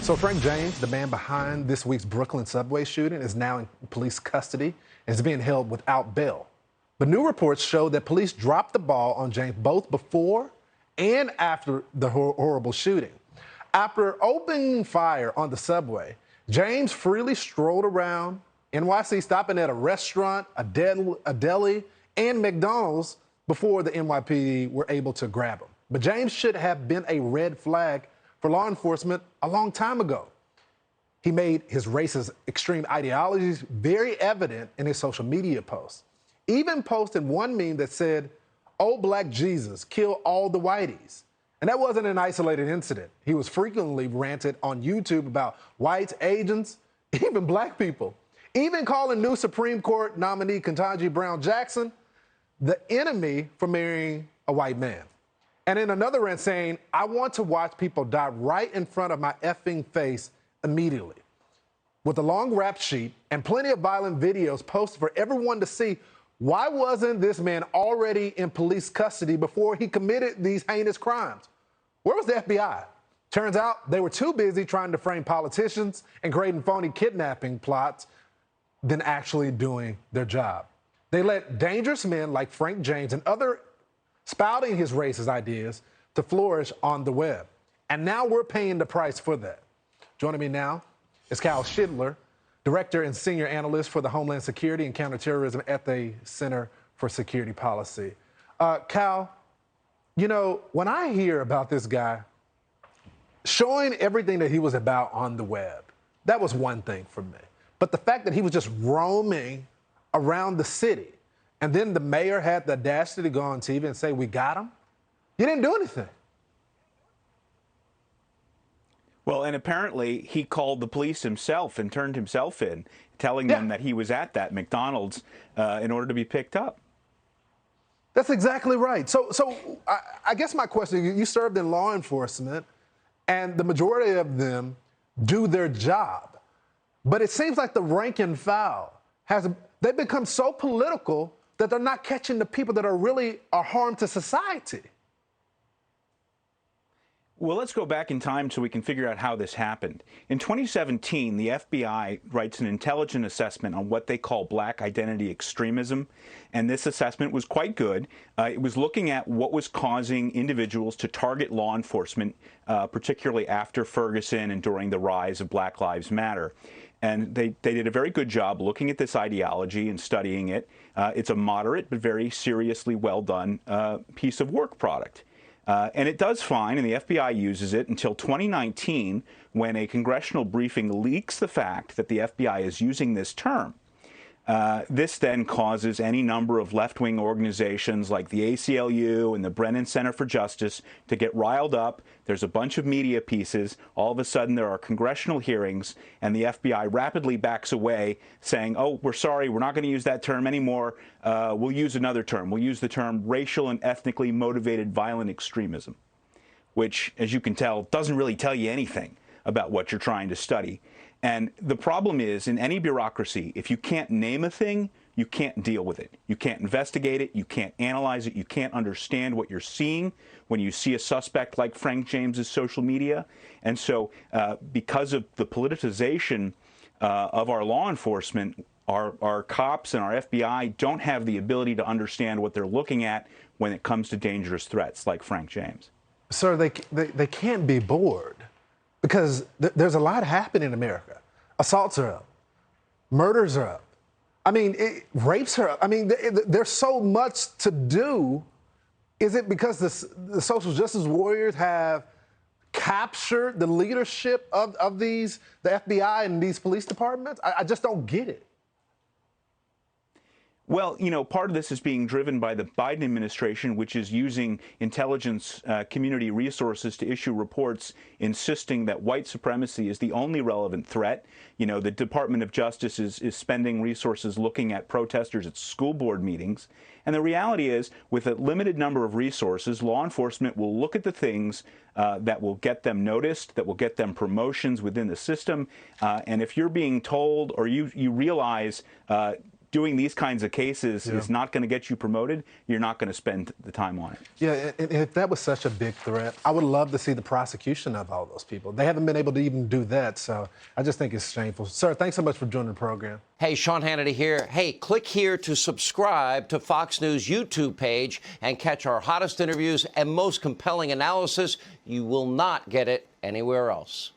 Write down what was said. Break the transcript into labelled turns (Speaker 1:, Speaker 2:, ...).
Speaker 1: So Frank James, the man behind this week's Brooklyn subway shooting, is now in police custody and is being held without bail. But new reports show that police dropped the ball on James both before and after the horrible shooting. After opening fire on the subway, James freely strolled around NYC, stopping at a restaurant, a deli, and McDonald's before the NYPD were able to grab him. But James should have been a red flag for law enforcement a long time ago. He made his racist extreme ideologies very evident in his social media posts. Even posted one meme that said, "Oh, black Jesus, kill all the whiteys." And that wasn't an isolated incident. He was frequently ranted on YouTube about whites, Asians, even black people. Even calling new Supreme Court nominee Ketanji Brown Jackson the enemy for marrying a white man. And in another rant saying, "I want to watch people die right in front of my effing face immediately." With a long rap sheet and plenty of violent videos posted for everyone to see, why wasn't this man already in police custody before he committed these heinous crimes? Where was the FBI? Turns out they were too busy trying to frame politicians and creating phony kidnapping plots than actually doing their job. They let dangerous men like Frank James and other spouting his racist ideas to flourish on the web. And now we're paying the price for that. Joining me now is Cal Shideler, Director and Senior Analyst for the Homeland Security and Counterterrorism at the Center for Security Policy. Cal, you know, when I hear about this guy showing everything that he was about on the web, that was one thing for me. But the fact that he was just roaming around the city, and then the mayor had the audacity to go on TV and say, "We got him." You didn't do anything.
Speaker 2: Well, and apparently he called the police himself and turned himself in, telling them that he was at that McDonald's in order to be picked up.
Speaker 1: That's exactly right. So I guess my question, you served in law enforcement, and the majority of them do their job. But it seems like the rank and file they've become so political that they're not catching the people that are really a harm to society.
Speaker 2: Well, let's go back in time so we can figure out how this happened. In 2017, the FBI writes an intelligent assessment on what they call black identity extremism, and this assessment was quite good. It was looking at what was causing individuals to target law enforcement, particularly after Ferguson and during the rise of Black Lives Matter. And they did a very good job looking at this ideology and studying it. It's a moderate but very seriously well done piece of work product. And it does fine, and the FBI uses it until 2019, when a congressional briefing leaks the fact that the FBI is using this term. This then causes any number of left-wing organizations like the ACLU and the Brennan Center for Justice to get riled up. There's a bunch of media pieces. All of a sudden, there are congressional hearings, and the FBI rapidly backs away, saying, "Oh, we're sorry, we're not going to use that term anymore. We'll use another term. We'll use the term racial and ethnically motivated violent extremism," which, as you can tell, doesn't really tell you anything about what you're trying to study. And the problem is, in any bureaucracy, if you can't name a thing, you can't deal with it. You can't investigate it. You can't analyze it. You can't understand what you're seeing when you see a suspect like Frank James's social media. And so because of the politicization of our law enforcement, our cops and our FBI don't have the ability to understand what they're looking at when it comes to dangerous threats like Frank James.
Speaker 1: Sir, they can't be bored. Because there's a lot happening in America. Assaults are up. Murders are up. I mean, rapes are up. I mean, there's so much to do. Is it because the social justice warriors have captured the leadership of the FBI and these police departments? I just don't get it.
Speaker 2: Well, you know, part of this is being driven by the Biden administration, which is using intelligence community resources to issue reports insisting that white supremacy is the only relevant threat. You know, the Department of Justice is spending resources looking at protesters at school board meetings. And the reality is, with a limited number of resources, law enforcement will look at the things that will get them noticed, that will get them promotions within the system. And if you're being told, or you realize doing these kinds of cases is not going to get you promoted, you're not going to spend the time on it.
Speaker 1: Yeah, and if that was such a big threat, I would love to see the prosecution of all those people. They haven't been able to even do that, so I just think it's shameful. Sir, thanks so much for joining the program.
Speaker 3: Hey, Sean Hannity here. Hey, click here to subscribe to Fox News YouTube page and catch our hottest interviews and most compelling analysis. You will not get it anywhere else.